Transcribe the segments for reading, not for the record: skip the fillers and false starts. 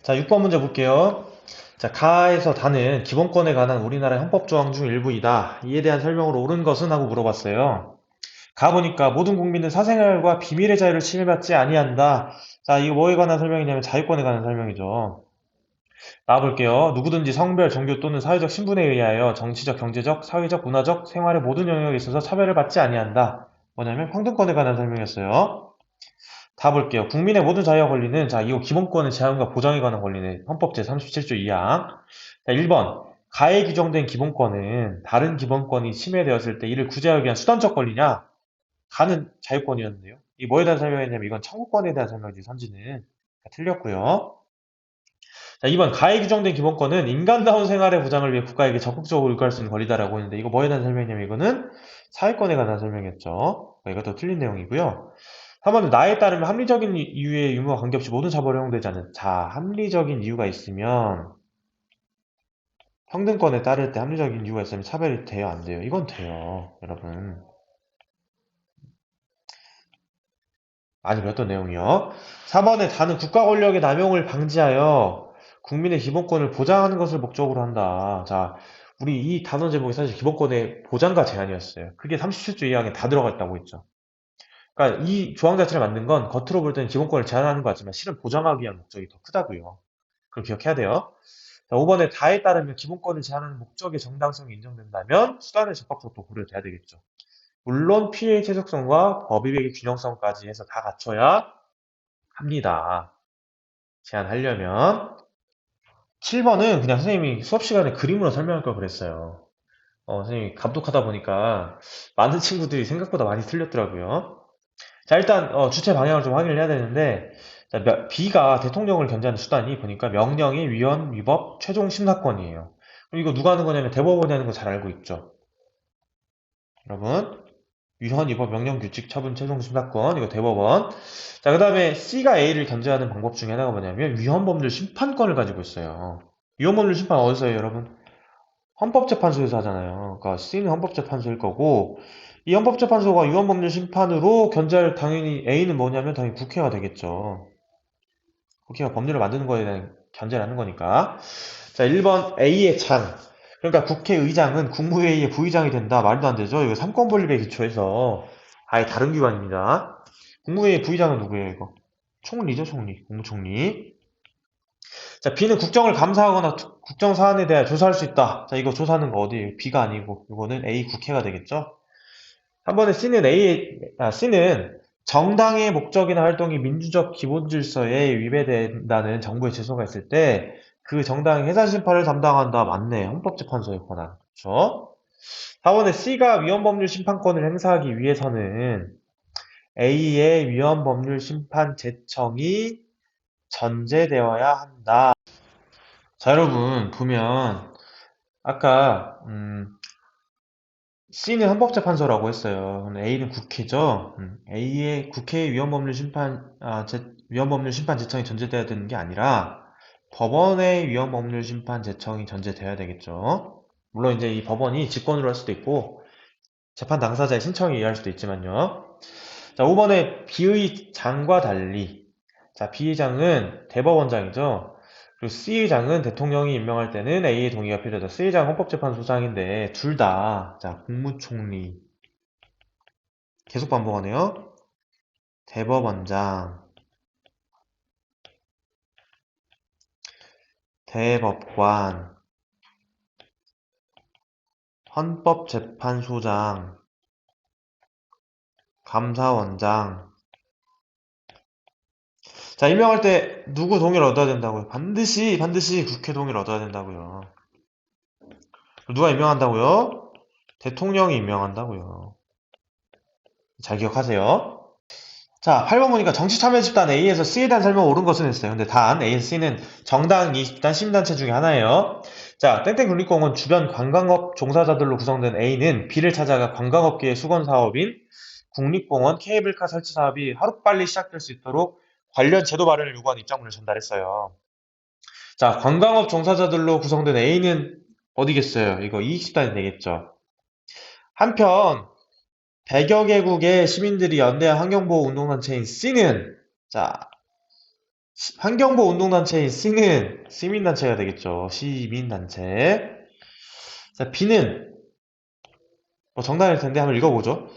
자, 6번 문제 볼게요. 자, 가에서 다는 기본권에 관한 우리나라의 헌법 조항 중 일부이다. 이에 대한 설명으로 옳은 것은? 하고 물어봤어요. 가 보니까 모든 국민은 사생활과 비밀의 자유를 침해받지 아니한다. 자, 이거 뭐에 관한 설명이냐면 자유권에 관한 설명이죠. 나와볼게요. 누구든지 성별, 종교 또는 사회적 신분에 의하여 정치적, 경제적, 사회적, 문화적, 생활의 모든 영역에 있어서 차별을 받지 아니한다. 뭐냐면 평등권에 관한 설명이었어요. 다 볼게요. 국민의 모든 자유와 권리는, 자, 이거 기본권의 제한과 보장에 관한 권리네. 헌법 제37조 2항. 자, 1번. 가에 규정된 기본권은 다른 기본권이 침해되었을 때 이를 구제하기 위한 수단적 권리냐? 가는 자유권이었는데요. 이 뭐에 대한 설명이냐면 이건 청구권에 대한 설명이지, 선지는. 자, 틀렸고요. 자, 2번. 가에 규정된 기본권은 인간다운 생활의 보장을 위해 국가에게 적극적으로 요구할 수 있는 권리다라고 했는데 이거 뭐에 대한 설명이냐면 이거는 사회권에 관한 설명이었죠. 이것도 틀린 내용이고요. 3번은 나에 따르면 합리적인 이유의 유무와 관계없이 모든 처벌에 허용되지 않는. 자, 합리적인 이유가 있으면 평등권에 따를 때 합리적인 이유가 있으면 차별이 돼요, 안 돼요? 이건 돼요, 여러분. 많이 배웠던 내용이요. 4번에 다는 국가 권력의 남용을 방지하여 국민의 기본권을 보장하는 것을 목적으로 한다. 자, 우리 이 단원 제목이 사실 기본권의 보장과 제한이었어요. 그게 37조 2항에 다 들어가 있다고 했죠. 그러니까 이 조항 자체를 만든 건 겉으로 볼 때는 기본권을 제한하는 것 같지만 실은 보장하기 위한 목적이 더 크다고요. 그걸 기억해야 돼요. 자, 5번에 다에 따르면 기본권을 제한하는 목적의 정당성이 인정된다면 수단의 적합성도 고려돼야 되겠죠. 물론 피해의 최적성과 법익의 균형성까지 해서 다 갖춰야 합니다. 제한하려면. 7번은 그냥 선생님이 수업 시간에 그림으로 설명할 걸 그랬어요. 선생님이 감독하다 보니까 많은 친구들이 생각보다 많이 틀렸더라고요. 자, 일단 주체 방향을 좀 확인을 해야 되는데, 자, B가 대통령을 견제하는 수단이 보니까 명령의 위헌, 위법, 최종 심사권이에요. 그럼 이거 누가 하는 거냐면 대법원이 하는 거 잘 알고 있죠. 여러분, 위헌, 위법, 명령, 규칙, 처분, 최종 심사권, 이거 대법원. 자, 그 다음에 C가 A를 견제하는 방법 중에 하나가 뭐냐면 위헌법률 심판권을 가지고 있어요. 위헌법률 심판 어디서 해요, 여러분? 헌법재판소에서 하잖아요. 그러니까 C는 헌법재판소일 거고, 이 헌법재판소가 위헌법률 심판으로 견제할 당연히 A는 뭐냐면 당연히 국회가 되겠죠. 국회가 법률을 만드는 거에 대한 견제를 하는 거니까. 자, 1번 A의 장. 그러니까 국회의장은 국무회의의 부의장이 된다. 말도 안 되죠. 이거 삼권분립에 기초해서 아예 다른 기관입니다. 국무회의 부의장은 누구예요, 이거? 총리죠, 총리. 국무총리. 자, B는 국정을 감사하거나 국정 사안에 대해 조사할 수 있다. 자, 이거 조사하는 거 어디예요? B가 아니고 이거는 A 국회가 되겠죠? 한 번에 C는 정당의 목적이나 활동이 민주적 기본 질서에 위배된다는 정부의 제소가 있을 때 그 정당이 해산 심판을 담당한다. 맞네. 헌법재판소의 권한. 그렇죠? 4번에 C가 위헌법률 심판권을 행사하기 위해서는 A의 위헌법률 심판 제청이 전제되어야 한다. 자, 여러분 보면 아까 C는 헌법재판소라고 했어요. A는 국회죠. A의 국회의 위헌법률 심판 제청이 전제돼야 되는 게 아니라 법원의 위헌법률 심판 제청이 전제돼야 되겠죠. 물론 이제 이 법원이 직권으로 할 수도 있고 재판 당사자의 신청에 의할 수도 있지만요. 자, 5번에 비의장과 달리, 자, 비의장은 대법원장이죠. 그리고 C의장은 대통령이 임명할 때는 A의 동의가 필요하다. C의장 헌법재판소장인데 둘 다, 자, 국무총리 계속 반복하네요. 대법원장, 대법관, 헌법재판소장, 감사원장. 자, 임명할 때 누구 동의를 얻어야 된다고요? 반드시 국회 동의를 얻어야 된다고요. 누가 임명한다고요? 대통령이 임명한다고요. 잘 기억하세요. 자, 8번 보니까 정치참여 집단 A에서 C에 대한 설명 옳은 것은 했어요. 근데 단 A에서 C는 정당 이익집단 시민단체 중에 하나예요. 자, 땡땡 국립공원 주변 관광업 종사자들로 구성된 A는 B를 찾아가 관광업계의 수건 사업인 국립공원 케이블카 설치 사업이 하루빨리 시작될 수 있도록 관련 제도 마련을 요구하는 입장문을 전달했어요. 자, 관광업 종사자들로 구성된 A는 어디겠어요? 이거 이익집단이 되겠죠. 한편 100여 개국의 시민들이 연대한 환경보호 운동단체인 C는, 자, 환경보호 운동단체인 C는 시민단체가 되겠죠. 시민단체. 자, B는 뭐 정당일 텐데 한번 읽어보죠.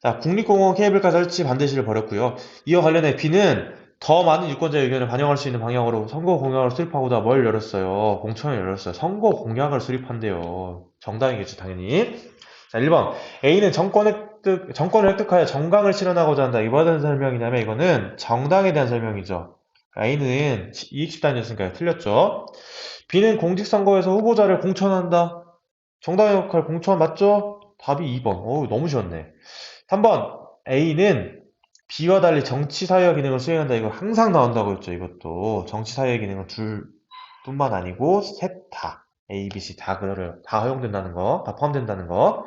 자, 국립공원 케이블카 설치 반대 시를 벌였고요. 이와 관련해 B는 더 많은 유권자의 의견을 반영할 수 있는 방향으로 선거 공약을 수립하고자 뭘 열었어요? 공청회를 열었어요. 선거 공약을 수립한대요. 정당이겠죠, 당연히. 자, 1번. A는 정권을 획득하여 정강을 실현하고자 한다. 이거에 대한 설명이냐면 이거는 정당에 대한 설명이죠. A는 이익집단이었으니까 틀렸죠. B는 공직선거에서 후보자를 공천한다. 정당의 역할 공천 맞죠? 답이 2번. 어우, 너무 쉬웠네. 3번. A는 B와 달리 정치사회화 기능을 수행한다. 이거 항상 나온다고 했죠. 이것도. 정치사회화 기능은 둘 뿐만 아니고 셋 다. A, B, C 다 그래요. 다 허용된다는 거. 다 포함된다는 거.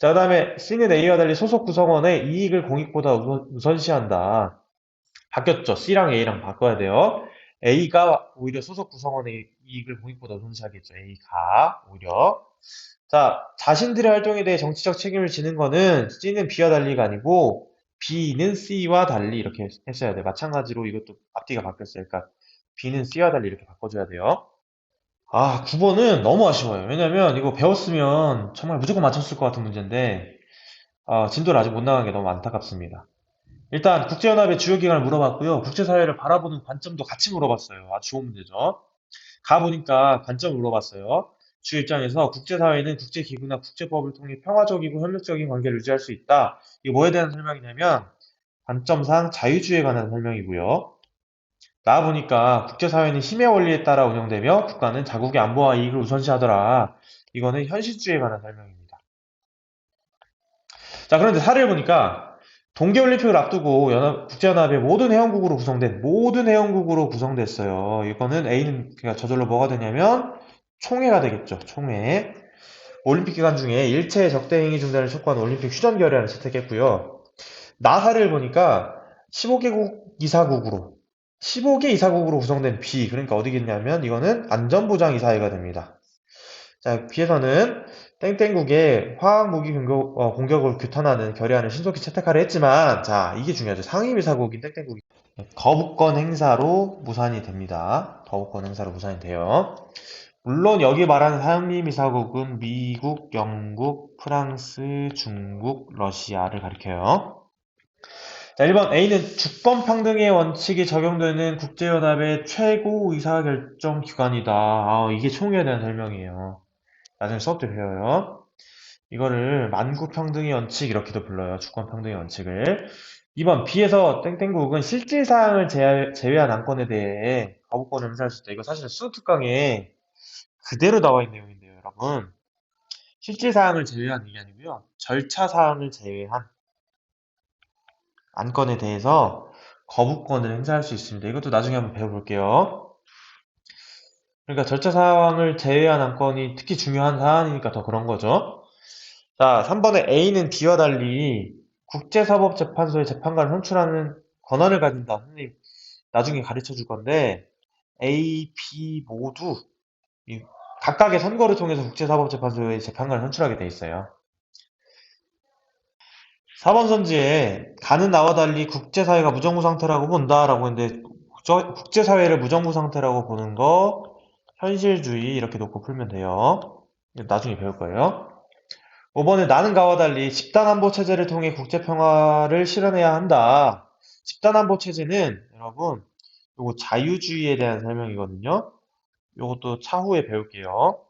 자, 그 다음에 C는 A와 달리 소속 구성원의 이익을 공익보다 우선시한다. 바뀌었죠. C랑 A랑 바꿔야 돼요. A가 오히려 소속 구성원의 이익을 공익보다 우선시하겠죠. A가 오히려. 자, 자신들의 활동에 대해 정치적 책임을 지는 거는 C는 B와 달리가 아니고 B는 C와 달리 이렇게 했어야 돼. 마찬가지로 이것도 앞뒤가 바뀌었어요. 그러니까 B는 C와 달리 이렇게 바꿔줘야 돼요. 아, 9번은 너무 아쉬워요. 왜냐면 이거 배웠으면 정말 무조건 맞췄을 것 같은 문제인데 진도를 아직 못 나간 게 너무 안타깝습니다. 일단 국제연합의 주요 기관을 물어봤고요. 국제사회를 바라보는 관점도 같이 물어봤어요. 아주 좋은 문제죠. 가보니까 관점을 물어봤어요. 주 입장에서 국제사회는 국제기구나 국제법을 통해 평화적이고 협력적인 관계를 유지할 수 있다. 이게 뭐에 대한 설명이냐면 관점상 자유주의에 관한 설명이고요. 나와보니까 국제사회는 힘의 원리에 따라 운영되며 국가는 자국의 안보와 이익을 우선시하더라. 이거는 현실주의에 관한 설명입니다. 자, 그런데 사례를 보니까 동계올림픽을 앞두고 국제연합의 모든 회원국으로 구성됐어요. 이거는 A는 그러니까 저절로 뭐가 되냐면 총회가 되겠죠. 총회. 올림픽 기간 중에 일체의 적대 행위 중단을 촉구하는 올림픽 휴전 결의안을 채택했고요. 나사를 보니까 15개국 이사국으로 15개 이사국으로 구성된 B 그러니까 어디겠냐면 이거는 안전보장 이사회가 됩니다. 자, B에서는 땡땡국의 화학무기 공격을 규탄하는 결의안을 신속히 채택하려 했지만, 자, 이게 중요하죠. 상임이사국인 땡땡국이 거부권 행사로 무산이 됩니다. 거부권 행사로 무산이 돼요. 물론 여기 말하는 상임이사국은 미국, 영국, 프랑스, 중국, 러시아를 가리켜요. 자, 1번 A는 주권평등의 원칙이 적용되는 국제연합의 최고 의사결정 기관이다. 이게 총회에 대한 설명이에요. 나중에 수업 때 배워요. 이거를 만국평등의 원칙 이렇게도 불러요. 주권평등의 원칙을. 2번 B에서 땡땡국은 실질사항을 제외한 안건에 대해 거부권을 행사할 수 있다. 이거 사실은 수능특강에 그대로 나와 있는 내용인데요, 여러분. 실질사항을 제외한 게 아니고요. 절차사항을 제외한 안건에 대해서 거부권을 행사할 수 있습니다. 이것도 나중에 한번 배워볼게요. 그러니까 절차사항을 제외한 안건이 특히 중요한 사안이니까 더 그런 거죠. 자, 3번에 A는 B와 달리 국제사법재판소의 재판관을 선출하는 권한을 가진다. 선생님, 나중에 가르쳐 줄 건데, A, B 모두 각각의 선거를 통해서 국제사법재판소의 재판관을 선출하게 돼 있어요. 4번 선지에 가는 나와 달리 국제사회가 무정부 상태라고 본다라고 했는데, 국제사회를 무정부 상태라고 보는 거, 현실주의 이렇게 놓고 풀면 돼요. 나중에 배울 거예요. 5번에 나는 가와 달리 집단안보 체제를 통해 국제평화를 실현해야 한다. 집단안보 체제는 여러분 요거 자유주의에 대한 설명이거든요. 요것도 차후에 배울게요.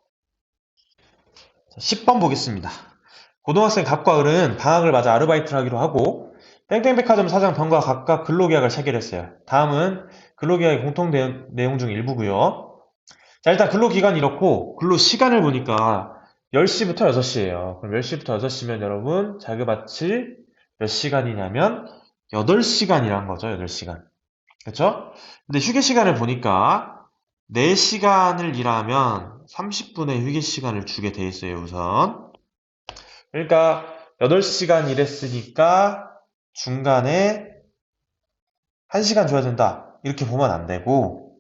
자, 10번 보겠습니다. 고등학생 갑과 을은 방학을 맞아 아르바이트를 하기로 하고 땡땡백화점 사장 병과 각각 근로계약을 체결했어요. 다음은 근로계약의 공통 내용 중 일부고요. 자, 일단 근로기간이 이렇고 근로시간을 보니까 10시부터 6시예요. 그럼 10시부터 6시면 여러분 자그마치 몇 시간이냐면 8시간이란 거죠. 8시간. 그렇죠? 근데 휴게 시간을 보니까 4시간을 일하면 30분의 휴게 시간을 주게 돼 있어요, 우선. 그러니까 8시간 일했으니까 중간에 1시간 줘야 된다. 이렇게 보면 안 되고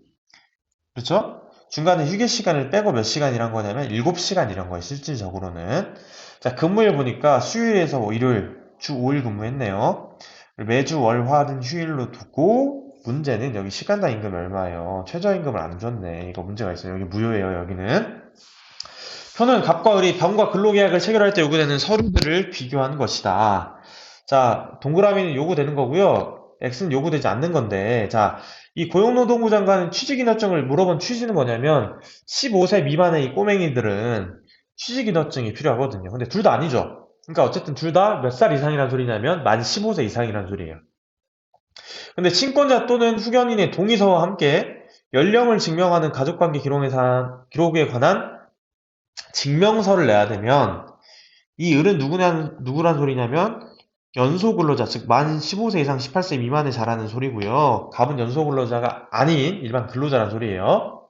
그렇죠? 중간에 휴게 시간을 빼고 몇 시간 일한 거냐면 7시간 일한 거예요, 실질적으로는. 자, 근무일 보니까 수요일에서 일요일 주 5일 근무했네요. 매주 월, 화는 휴일로 두고 문제는 여기 시간당 임금이 얼마예요? 최저임금을 안 줬네. 이거 문제가 있어요. 여기 무효예요, 여기는. 표는 갑과 을이 병과 근로계약을 체결할 때 요구되는 서류들을 비교한 것이다. 자, 동그라미는 요구되는 거고요. X는 요구되지 않는 건데, 자, 이 고용노동부 장관은 취직인허증을 물어본 취지는 뭐냐면, 15세 미만의 이 꼬맹이들은 취직인허증이 필요하거든요. 근데 둘 다 아니죠. 그러니까 어쨌든 둘 다 몇 살 이상이란 소리냐면, 만 15세 이상이란 소리예요. 근데 친권자 또는 후견인의 동의서와 함께 연령을 증명하는 가족관계 기록에 관한 증명서를 내야 되면 이 을은 누구란 소리냐면 연소근로자, 즉 만 15세 이상 18세 미만에 자라는 소리고요. 갑은 연소근로자가 아닌 일반 근로자란 소리예요.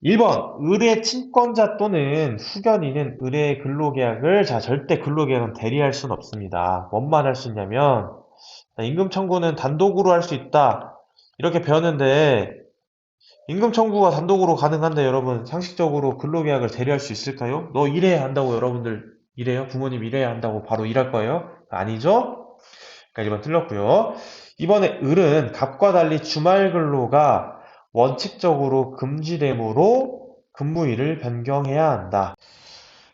1번 을의 친권자 또는 후견인은 을의 근로계약을 절대 근로계약은 대리할 수는 없습니다. 뭔 말 할 수 있냐면 임금 청구는 단독으로 할 수 있다. 이렇게 배웠는데 임금 청구가 단독으로 가능한데 여러분 상식적으로 근로계약을 대리할 수 있을까요? 너 일해야 한다고 여러분들 일해요? 부모님 일해야 한다고 바로 일할 거예요? 아니죠? 그러니까 1번 틀렸고요. 이번에 을은 갑과 달리 주말 근로가 원칙적으로 금지되므로 근무일을 변경해야 한다.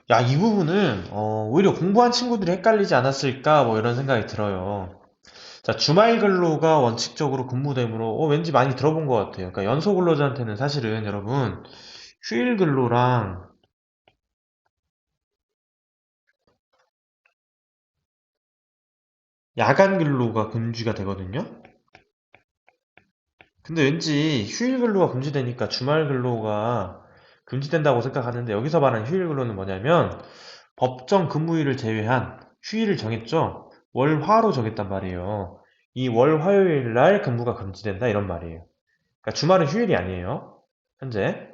야, 이 부분은 오히려 공부한 친구들이 헷갈리지 않았을까 뭐 이런 생각이 들어요. 자, 주말 근로가 원칙적으로 근무되므로 왠지 많이 들어본 것 같아요. 그러니까 연소 근로자한테는 사실은 여러분 휴일 근로랑 야간 근로가 금지가 되거든요. 근데 왠지 휴일 근로가 금지되니까 주말 근로가 금지된다고 생각하는데 여기서 말하는 휴일 근로는 뭐냐면 법정 근무일을 제외한 휴일을 정했죠. 월화로 정했단 말이에요. 이 월 화요일 날 근무가 금지된다 이런 말이에요. 그러니까 주말은 휴일이 아니에요. 현재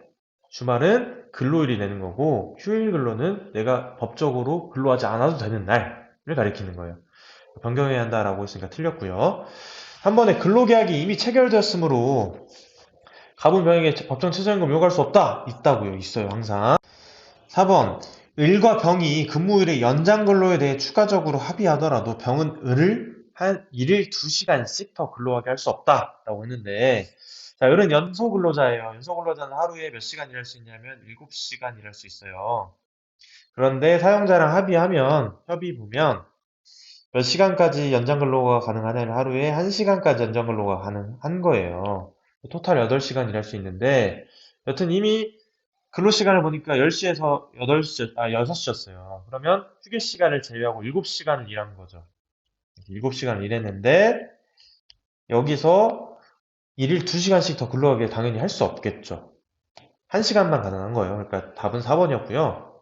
주말은 근로일이 되는 거고 휴일 근로는 내가 법적으로 근로하지 않아도 되는 날을 가리키는 거예요. 변경해야 한다라고 했으니까 틀렸고요. 한 번에 근로계약이 이미 체결되었으므로 가분 병에게 법정 최저임금 요구할 수 없다. 있다고요. 있어요. 항상. 4번 을과 병이 근무일의 연장 근로에 대해 추가적으로 합의하더라도 병은 을을 한 일일 2시간씩 더 근로하게 할 수 없다라고 했는데 자, 을은 연소 근로자예요. 연소 근로자는 하루에 몇 시간 일할 수 있냐면 7시간 일할 수 있어요. 그런데 사용자랑 협의 보면 몇 시간까지 연장 근로가 가능하냐면 하루에 1시간까지 연장 근로가 가능한 거예요. 토탈 8시간 일할 수 있는데 여튼 이미 근로시간을 보니까 10시에서 6시였어요. 그러면 휴게 시간을 제외하고 7시간을 일한 거죠. 7시간을 일했는데 여기서 일일 2시간씩 더 근로하게 당연히 할 수 없겠죠. 1시간만 가능한 거예요. 그러니까 답은 4번이었고요.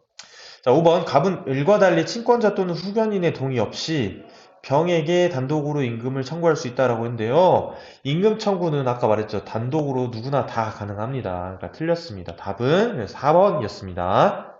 자, 5번 갑은 을과 달리 친권자 또는 후견인의 동의 없이 병에게 단독으로 임금을 청구할 수 있다라고 했는데요. 임금 청구는 아까 말했죠. 단독으로 누구나 다 가능합니다. 그러니까 틀렸습니다. 답은 4번이었습니다.